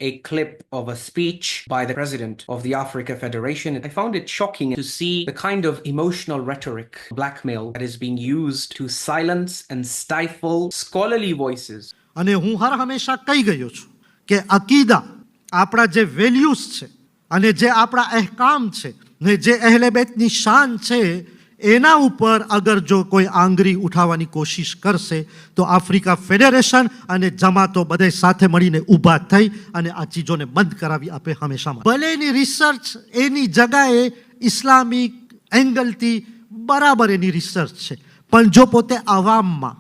a clip of a speech by the president of the Africa Federation. I found it shocking to see the kind of emotional rhetoric, blackmail that is being used to silence and stifle scholarly voices. અને હું હર હંમેશા કહી ગયો છું કે અકીદા આપણા જે values છે અને જે આપણા અહેકામ છે ને જે અહેલે બેતની શાન છે એના ઉપર અગર જો કોઈ આંગળી ઉઠાવવાની કોશિશ કરશે તો આફ્રિકા ફેડરેશન અને જમાતો બધે સાથે મળીને ઊભા થઈ અને આ ચીજોને બંધ કરાવી આપે હંમેશા. ભલે એની રિસર્ચ એની જગાએ ઇસ્લામિક એંગલથી બરાબર એની રિસર્ચ છે, પણ જો પોતે આવામમાં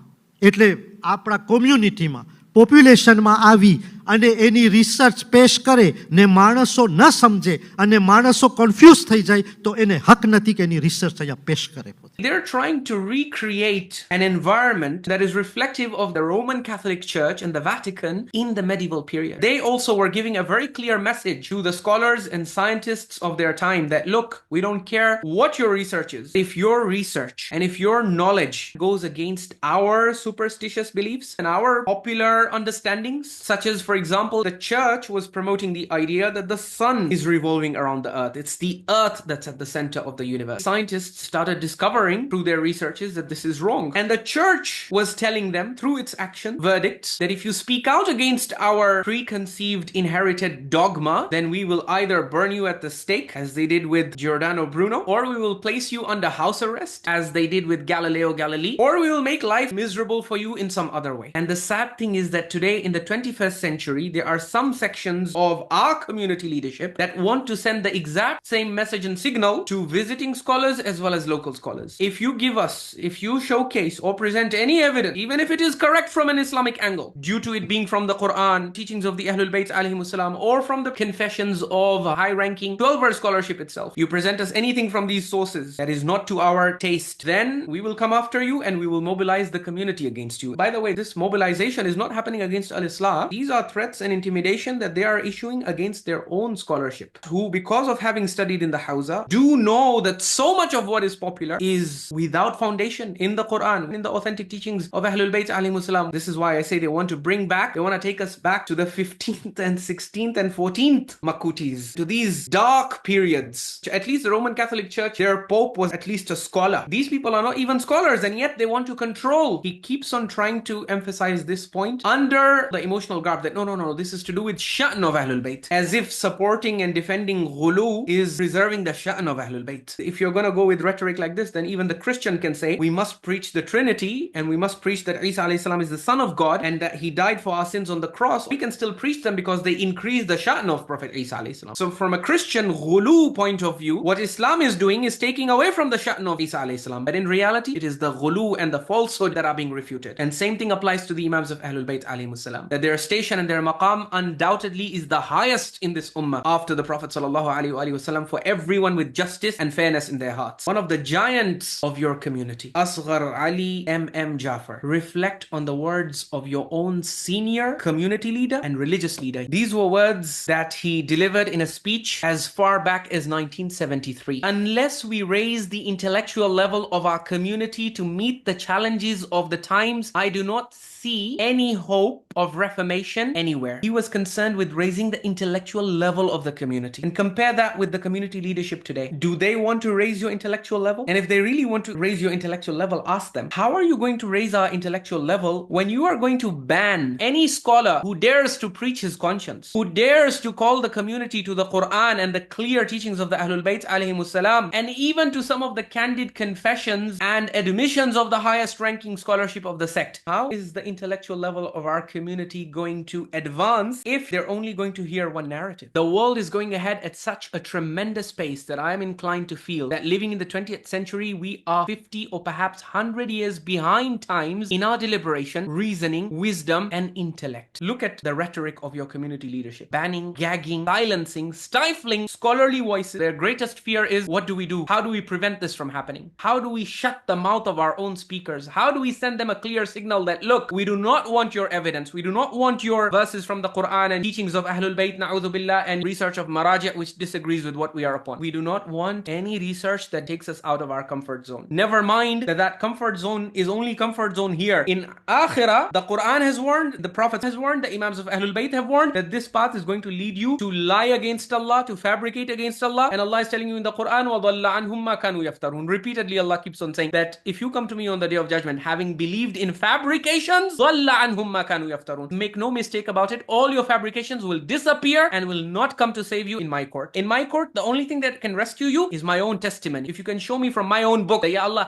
એટલે આપણા કોમ્યુનિટીમાં પોપ્યુલેશનમાં આવી અને એની રિસર્ચ પેશ કરે ને માણસો ન સમજે અને માણસો કન્ફ્યુઝ થઈ જાય તો એને હક નથી કે એની રિસર્ચ અહીંયા પેશ કરે. They're trying to recreate an environment that is reflective of the Roman Catholic Church and the Vatican in the medieval period. They also were giving a very clear message to the scholars and scientists of their time that, look, we don't care what your research is. If your research and if your knowledge goes against our superstitious beliefs and our popular understandings, such as, for example, the church was promoting the idea that the sun is revolving around the earth. It's the earth that's at the center of the universe. Scientists started discovering through their researches that this is wrong. And the church was telling them through its action verdicts that if you speak out against our preconceived inherited dogma, then we will either burn you at the stake, as they did with Giordano Bruno, or we will place you under house arrest, as they did with Galileo Galilei, or we will make life miserable for you in some other way. And the sad thing is that today in the 21st century, there are some sections of our community leadership that want to send the exact same message and signal to visiting scholars as well as local scholars. If you showcase or present any evidence, even if it is correct from an Islamic angle, due to it being from the Quran, teachings of the Ahlul Bayt alayhimus salam, or from the confessions of high-ranking 12-verse scholarship itself, you present us anything from these sources that is not to our taste, then we will come after you and we will mobilize the community against you. By the way, this mobilization is not happening against Al-Islaah. These are threats and intimidation that they are issuing against their own scholarship, who, because of having studied in the Hausa, do know that so much of what is popular is without foundation in the Quran, in the authentic teachings of Ahlul Bayt alayhimus salam. This is why I say they want to bring back, they want to take us back to the 15th and 16th and 14th Makutis, to these dark periods. At least the Roman Catholic Church, their Pope was at least a scholar. These people are not even scholars, and yet they want to control. He keeps on trying to emphasize this point under the emotional garb that no, this is to do with sha'n of Ahlul Bayt, as if supporting and defending ghulu is preserving the sha'n of Ahlul Bayt. If you're going to go with rhetoric like this, then even the Christian can say we must preach the Trinity and we must preach that Isa alayhi salam is the son of God and that he died for our sins on the cross. We can still preach them because they increase the sha'n of Prophet Isa alayhi salam. So from a Christian ghulu point of view, what Islam is doing is taking away from the sha'n of Isa alayhi salam. But in reality, it is the ghulu and the falsehood that are being refuted. And same thing applies to the Imams of Ahlul Bayt alayhimus salam, that their station and their maqam undoubtedly is the highest in this ummah after the Prophet sallallahu alaihi wasallam, for everyone with justice and fairness in their hearts. One of the giants of your community, Asghar Ali M.M. Jafar, reflect on the words of your own senior community leader and religious leader. These were words that he delivered in a speech as far back as 1973. Unless we raise the intellectual level of our community to meet the challenges of the times, I do not see any hope of reformation anywhere. He was concerned with raising the intellectual level of the community. And compare that with the community leadership today. Do they want to raise your intellectual level? And if they really want to raise your intellectual level, ask them, how are you going to raise our intellectual level when you are going to ban any scholar who dares to preach his conscience, who dares to call the community to the Quran and the clear teachings of the Ahlul Bayt alayhimus salam, and even to some of the candid confessions and admissions of the highest ranking scholarship of the sect? How is the intellectual level of our community going to advance if they're only going to hear one narrative? The world is going ahead at such a tremendous pace that I am inclined to feel that living in the 20th century, we are 50 or perhaps 100 years behind times in our deliberation, reasoning, wisdom, and intellect. Look at the rhetoric of your community leadership. Banning, gagging, silencing, stifling scholarly voices. Their greatest fear is, what do we do? How do we prevent this from happening? How do we shut the mouth of our own speakers? How do we send them a clear signal that, look, we do not want your evidence. comments. We do not want your verses from the Quran and teachings of Ahlul Bayt, na'udhu billah, and research of Maraji' which disagrees with what we are upon. We do not want any research that takes us out of our comfort zone. Never mind that comfort zone is only comfort zone here. In Akhirah, the Quran has warned, the Prophet has warned, the Imams of Ahlul Bayt have warned that this path is going to lead you to lie against Allah, to fabricate against Allah. And Allah is telling you in the Quran, وَضَلَّ عَنْهُمْ مَا كَانُوا يَفْتَرُونَ. Repeatedly, Allah keeps on saying that if you come to me on the Day of Judgment having believed in fabrications, ضَلَّ عَنْهُمْ مَا كَانُوا يَفْتَرُونَ. Make no mistake about it, all your fabrications will disappear and will not come to save you in my court. In my court, the only thing that can rescue you is my own testimony. If you can show me from my own book that, Ya Allah,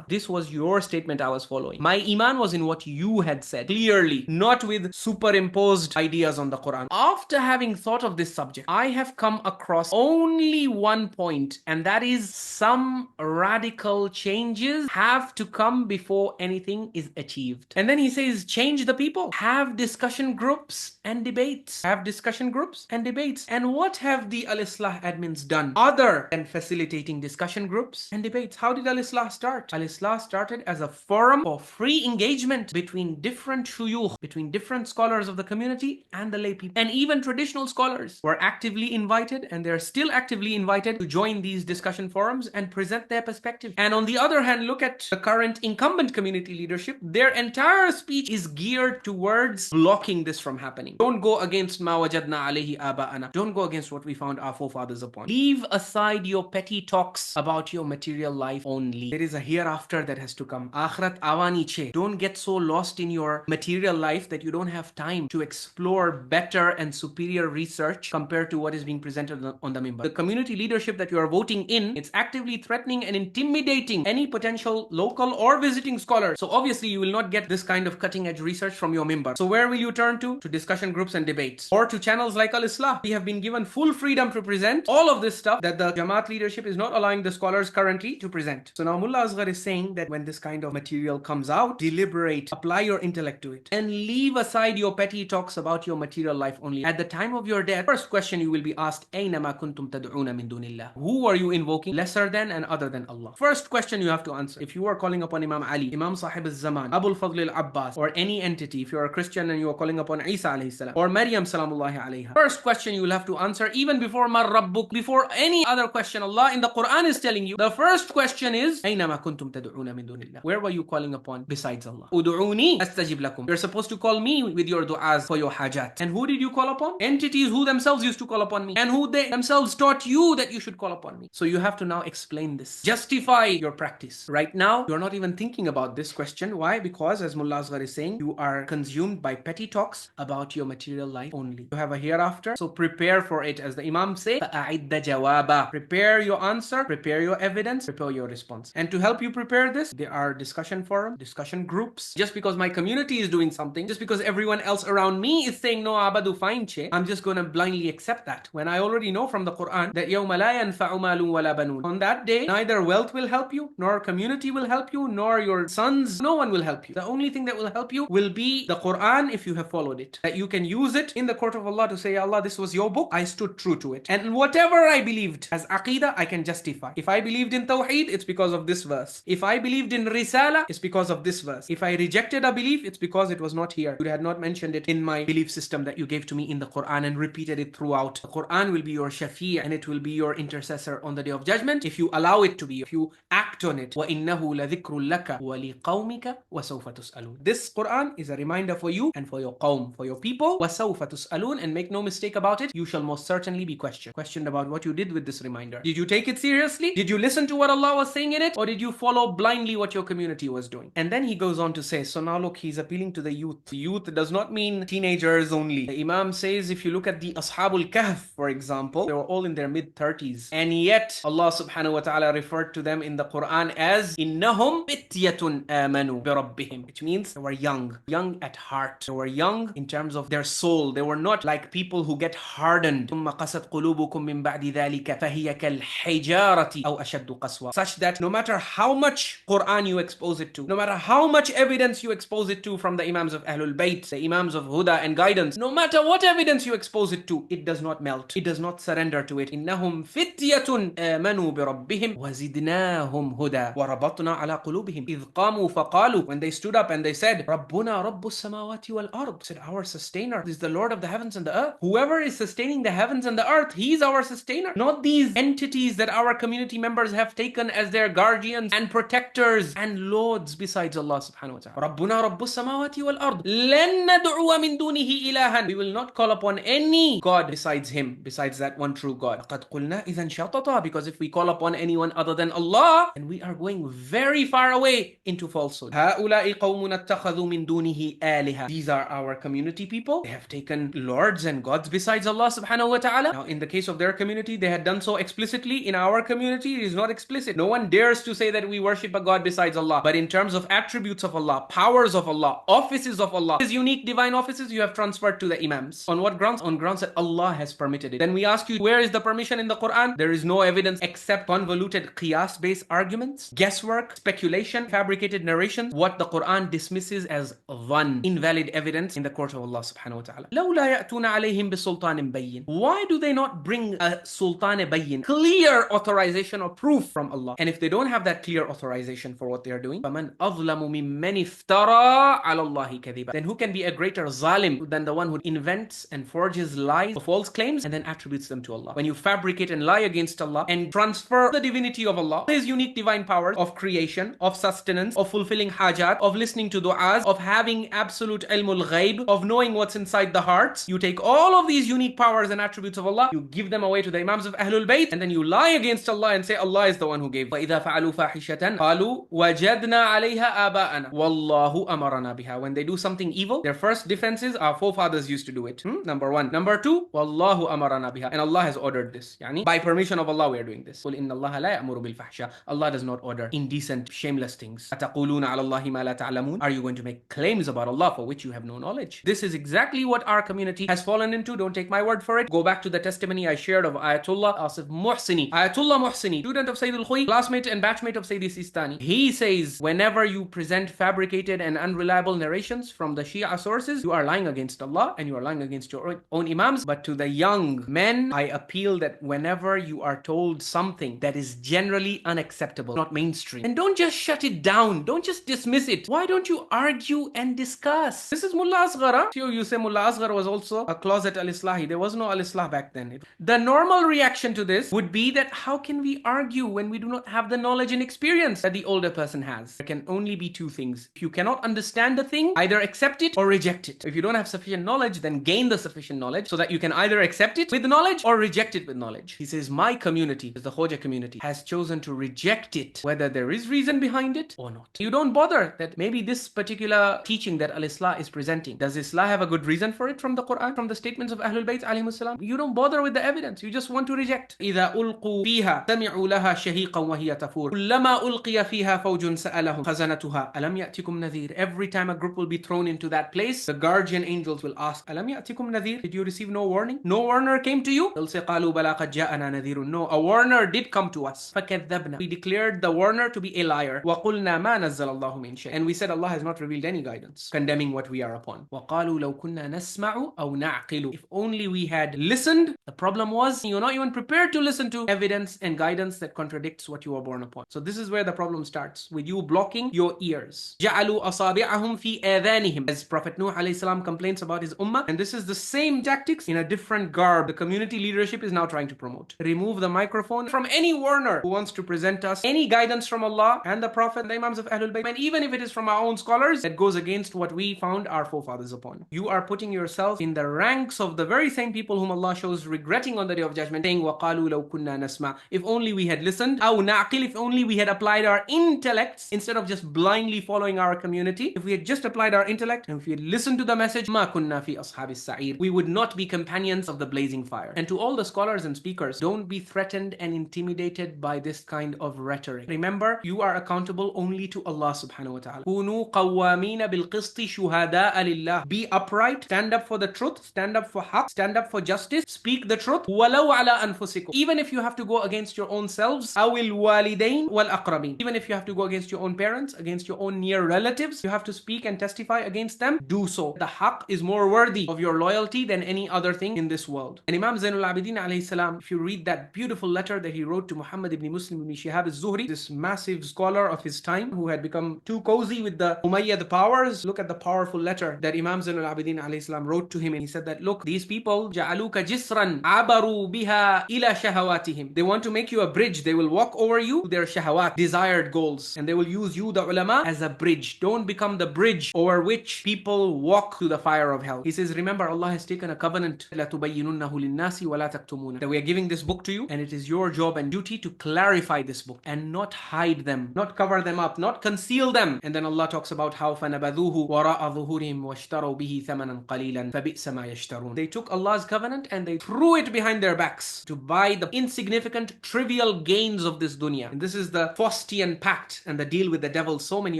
this was your statement I was following. My iman was in what you had said, clearly, not with superimposed ideas on the Quran. After having thought of this subject, I have come across only one point, and that is some radical changes have to come before anything is achieved. And then he says, change the people. Have discussion groups and debates. Have discussion groups and debates. And what have the Al-Islaah admins done other than facilitating discussion groups and debates? How did Al-Islaah start? Al-Islaah started as a forum for free engagement between different shuyukh, between different scholars of the community and the lay people. And even traditional scholars were actively invited, and they're still actively invited to join these discussion forums and present their perspective. And on the other hand, look at the current incumbent community leadership. Their entire speech is geared towards blocking this from happening. Don't go against ma wajadna alayhi aba'ana. Don't go against what we found our forefathers upon. Leave aside your petty talks about your material life only. There is a hereafter that has to come. Akhirat awani che. Don't get so lost in your material life that you don't have time to explore better and superior research compared to what is being presented on the Minbar. The community leadership that you are voting in, it's actively threatening and intimidating any potential local or visiting scholar. So obviously you will not get this kind of cutting edge research from your Minbar. So where will you turn to? To discussion groups and debates, or to channels like Al-Islaah. We have been given full freedom to present all of this stuff that the Jamaat leadership is not allowing the scholars currently to present. So now Mulla Asghar is saying that when this kind of material comes out, deliberate, apply your intellect to it, and leave aside your petty talks about your material life only. At the time of your death, first question you will be asked, أَيْنَ مَا كُنْتُمْ تَدْعُونَ مِن دُونِ اللَّهِ. Who are you invoking lesser than and other than Allah? First question you have to answer. If you are calling upon Imam Ali, Imam Sahib al-Zaman, Abu al-Fadl al-Abbas, or any entity, if you are a Christian and you are calling upon Isa alayhi salam, or Maryam salamullahi alayha, first question you will have to answer, even before Mar Rabbuk, before any other question. Allah in the Quran is telling you, the first question is, أَيْنَ مَا كُنْتُمْ تَدْعُونَ مِن دُونِ اللَّهِ. Where were you calling upon besides Allah? Udu'uni astajib lakum. You're supposed to call me with your du'as for your hajat. And who did you call upon? Entities who themselves used to call upon me, and who they themselves taught you that you should call upon me. So you have to now explain this. Justify your practice. Right now, you're not even thinking about this question. Why? Because as Mulla Asghar is saying, you are consumed by petty talks about your material life only. You have a hereafter, so prepare for it. As the Imam say, فَأَعِدَّ جَوَابًا. Prepare your answer, prepare your evidence, prepare your response. And to help you prepare this, there are discussion forums, discussion groups. Just because my community is doing something, just because everyone else around me is saying no abadu fine che, I'm just gonna blindly accept that, when I already know from the Quran that يَوْمَ لَا يَنْفَعُ مَالٌ وَلَا بَنُونَ. On that day, neither wealth will help you, nor community will help you, nor your sons. No one will help you. The only thing that will help you will be the Quran, if you have followed it. That you can use it in the court of Allah to say, Ya Allah, this was your book, I stood true to it. And whatever I believed as Aqidah, I can justify. If I believed in Tawheed, it's because of this verse. If I believed in Risala, it's because of this verse. If I rejected a belief, it's because it was not here. You had not mentioned it in my belief system that you gave to me in the Quran and repeated it throughout. The Quran will be your shafi' and it will be your intercessor on the Day of Judgment if you allow it to be, if you act on it. وَإِنَّهُ لَذِكْرٌ لَكَ وَلِقَوْمِكَ وَسَوْفَ تُسْأَلُونَ. This Quran is a reminder for you and for your qawm, for your people. وَسَوْفَ تُسْأَلُونَ. And make no mistake about it, you shall most certainly be questioned about what you did with this reminder. Did you take it seriously? Did you listen to what Allah was saying in it? Or did you follow blindly what your community was doing? And then he goes on to say, so now look, he's appealing to the youth. Youth does not mean teenagers only. The Imam says, if you look at the Ashabul Kahf, for example, they were all in their mid-30s. And yet, Allah subhanahu wa ta'ala referred to them in the Quran as إِنَّهُمْ فِتْيَةٌ آمَنُوا بِرَبِّهِمْ. Which means they were young at heart. They were young in terms of their soul. They were not like people who get hardened. ثم قست قلوبكم من بعد ذلك فهي كالحجارة أو أشد قسوة. Such that no matter how much Quran you expose it to, no matter how much evidence you expose it to from the Imams of Ahlul Bayt, the Imams of Huda and guidance, no matter what evidence you expose it to, it does not melt. It does not surrender to it. إنهم فتية آمنوا بربهم وزدناهم هدى وربطنا على قلوبهم إذ قاموا فقالوا. When they stood up and they said, ربنا رب السماوات والأرض, said, our sustainer is the Lord of the heavens and the earth. Whoever is sustaining the heavens and the earth, he's our sustainer. Not these entities that our community members have taken as their guardians and protectors and lords besides Allah subhanahu wa ta'ala. ربنا رب السماوات والأرض لن ندعو من دونه إلها. We will not call upon any God besides him, besides that one true God. قد قلنا إذا شططا, because if we call upon anyone other than Allah, then we are going very far away into falsehood. هؤلاء قوم اتخذوا من دونه آلهة. These are our community people. They have taken lords and gods besides Allah subhanahu wa ta'ala. Now in the case of their community, they had done so explicitly. In our community, it is not explicit. No one dares to say that we worship a God besides Allah. But in terms of attributes of Allah, powers of Allah, offices of Allah, His unique divine offices, you have transferred to the Imams. On what grounds? On grounds that Allah has permitted it. Then we ask you, where is the permission in the Quran? There is no evidence except convoluted qiyas-based arguments, guesswork, speculation, fabricated narrations, what the Quran dismisses as dhann, invalid evidence in the court of Allah subhanahu wa ta'ala. لَوْلَا يَأْتُونَ عَلَيْهِمْ بِسُلْطَانٍ بَيِّنٍ. Why do they not bring a sultan bayyin, clear authorization or proof from Allah? And if they don't have that clear authorization for what they are doing, فَمَنْ أَظْلَمُ مِمَّنِ افْتَرَى عَلَى اللَّهِ كَذِبًا. Then who can be a greater zalim than the one who invents and forges lies or false claims and then attributes them to Allah? When you fabricate and lie against Allah and transfer the divinity of Allah, His unique divine powers of creation, of sustenance, of fulfilling hajat, of listening to du'as, of having absolute ilmul ghaib, of knowing what's inside the hearts, you take all of these unique powers and attributes of Allah, you give them away to the Imams of Ahlul Bayt, and then you lie against Allah and say Allah is the one who gave. وَإِذَا فَعَلُوا فَاحِشَةً قَالُوا وَجَدْنَا عَلَيْهَا آبَاءَنَا وَاللَّهُ أَمَرَنَا بِهَا. When they do something evil, their first defense is our forefathers used to do it. Number one. Number two, وَاللَّهُ أَمَرَنَا بِهَا. And Allah has ordered this. Yani, by permission of Allah we are doing this. قُلْ إِنَّ اللَّهَ لَا يَأْمُرُ بِالْفَحْشَةِ. Allah does not order indecent, shameless things. أَتَقُولُونَ عَلَى اللَّهِ مَا لَا تَعْلَمُونَ. Are you going to make claims about Allah for which you have no knowledge? This is exactly what our community has fallen into. Don't take my word for it. Go back to the testimony I shared of Ayatollah Asif Muhsini. Ayatollah Muhsini, student of Sayyid al-Khoi, classmate and batchmate of Sayyid Sistani. He says, whenever you present fabricated and unreliable narrations from the Shia sources, you are lying against Allah and you are lying against your own Imams. But to the young men, I appeal that whenever you are told something that is generally unacceptable, not mainstream, and don't just shut it down. Don't just dismiss it. Why don't you argue and discuss? This is Mulla Asghar. Huh? You say Mulla Asghar was also a closet Al-Islahi. There was no Al-Islah back then. The normal reaction to this would be that how can we argue when we do not have the knowledge and experience that the older person has? There can only be two things. If you cannot understand the thing, either accept it or reject it. If you don't have sufficient knowledge, then gain the sufficient knowledge so that you can either accept it with knowledge or reject it with knowledge. He says, my community, the Khoja community, has chosen to reject it, whether there is reason behind it or not. You don't bother that maybe this particular teaching that Al-Islaah is presenting, does Islah have a good reason for it from the Quran, from the statements of Ahlul Bayt alayhimus salam? You don't bother with the evidence. You just want to reject. إِذَا أُلْقُوا فِيهَا سَمِعُوا لَهَا شَهِيقًا وَهِيَ تَفُورُ كُلَّمَا أُلْقِيَ فِيهَا فَوْجٌ سَأَلَهُمْ خَزَنَتُهَا أَلَمْ يَأْتِكُمْ نَذِيرٌ. Every time a group will be thrown into that place, the guardian angels will ask, أَلَمْ يَأْتِكُمْ نَذِيرٌ. Did you receive no warning? No warner came to you? They'll say, قَالُوا بَلَا قَدْ جَاءَنَا نَذِيرٌ. No, a warner did come to us. فَكَذَّبْنَا. We declared the warner to be a liar. وَقُلْنَا مَا نَزَّلَ اللَّهُ مِنْ شَيْءٍ. And we said Allah has not revealed any guidance condemning what we are upon. وَقَالُوا لَوْ كُنَّا نَسْمَعُ أَوْ نَعْقِلُ. If only we had listened. The problem was you're not even prepared to listen to evidence and guidance that contradicts what you were born upon. So this is where the problem starts, with you blocking your ears. جَعَلُوا أَصَابِعَهُمْ فِي آذَانِهِمْ. As Prophet Nuh alayhi salam complains about his ummah, and this is the same tactics in a different garb the community leadership is now trying to promote. Remove the microphone from any warner who wants to present us any guidance from Allah and the Prophet and the Imams of Ahlul Bayt, and even if it is from our own scholars that goes against what we found our forefathers upon. You are putting yourself in the ranks of the very same people whom Allah shows regretting on the Day of Judgment, saying, وَقَالُوا لَوْ كُنَّا نَسْمَعُ. If only we had listened. أَوْ نَعْقِلُ. If only we had applied our intellects instead of just blindly following our community. If we had just applied our intellect and if we had listened to the message, مَا كُنَّا فِي أَصْحَابِ السَّعِيرِ. We would not be companions of the blazing fire. And to all the scholars and speakers, don't be threatened and intimidated by this kind of rhetoric. Remember, you are accountable only to Allah subhanahu wa ta'ala. كُونُوا قَوَّامِينَ بِالْقِسْطِ شُهَدَاءَ لِلَّهِ. Be upright right, stand up for the truth, stand up for haqq, stand up for justice, speak the truth. وَلَوْ عَلَىٰ أَنفُسِكُمْ. Even if you have to go against your own selves, أَوِ الْوَالِدَيْنِ وَالْأَقْرَبِينَ. Even if you have to go against your own parents, against your own near relatives, you have to speak and testify against them, do so. The haqq is more worthy of your loyalty than any other thing in this world. And Imam Zainul Abidin alayhi salam, if you read that beautiful letter that he wrote to Muhammad ibn Muslim ibn Shihab al-Zuhri, this massive scholar of his time who had become too cozy with the Umayyad powers, look at the powerful letter that Imam Zainul Abidin alayhi salam wrote to him, and he said that, look, these people ja'aluka jisran abaru biha ila shahawatihim. They want to make you a bridge. They will walk over you to their shahawat, desired goals, and they will use you, the ulama, as a bridge. Don't become the bridge over which people walk to the fire of hell. He says, remember, Allah has taken a covenant لَتُبَيِّنُنَّهُ لِلنَّاسِ وَلَا تَكْتُمُونَ, that we are giving this book to you, and it is your job and duty to clarify this book and not hide them, not cover them up, not conceal them. And then Allah talks about how فَنَبَذُوهُ وَرَاءَ ظُهُورِهِمْ وَاشْتَرَوْا بِهِ ثَمَنًا قَلِيلًا فَبِئْسَ مَا يَشْتَرُونَ. They took Allah's covenant and they threw it behind their backs to buy the insignificant, trivial gains of this dunya. And this is the Faustian pact and the deal with the devil so many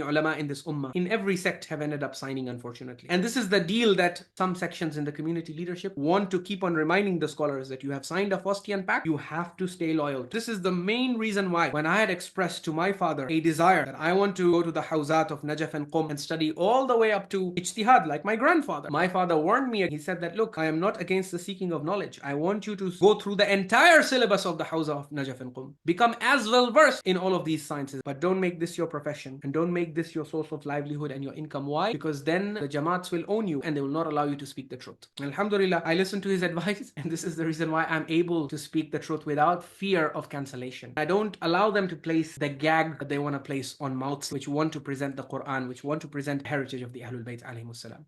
ulama in this ummah, in every sect, have ended up signing, unfortunately. And this is the deal that some sections in the community leadership want to keep on reminding the scholars, that you have signed a Faustian pact, you have to stay loyal. This is the main reason why, when I had expressed to my father a desire that I want to go to the Hawzat of Najaf and Qum and study all the way up to Ijtihad like my grandfather, my father warned me. He said that, look, I am not against the seeking of knowledge. I want you to go through the entire syllabus of the Hawza of Najaf and Qum. Become as well versed in all of these sciences, but don't make this your profession and don't make this your source of livelihood and your income. Why? Because then the Jamaats will own you and they will not allow you to speak the truth. Alhamdulillah, I listened to his advice, and this is the reason why I'm able to speak the truth without fear of cancellation. I don't allow them to place the gag that they want to place on mouths which want to present the Quran, which want to present heritage of the Ahlul Bayt alayhimus salam.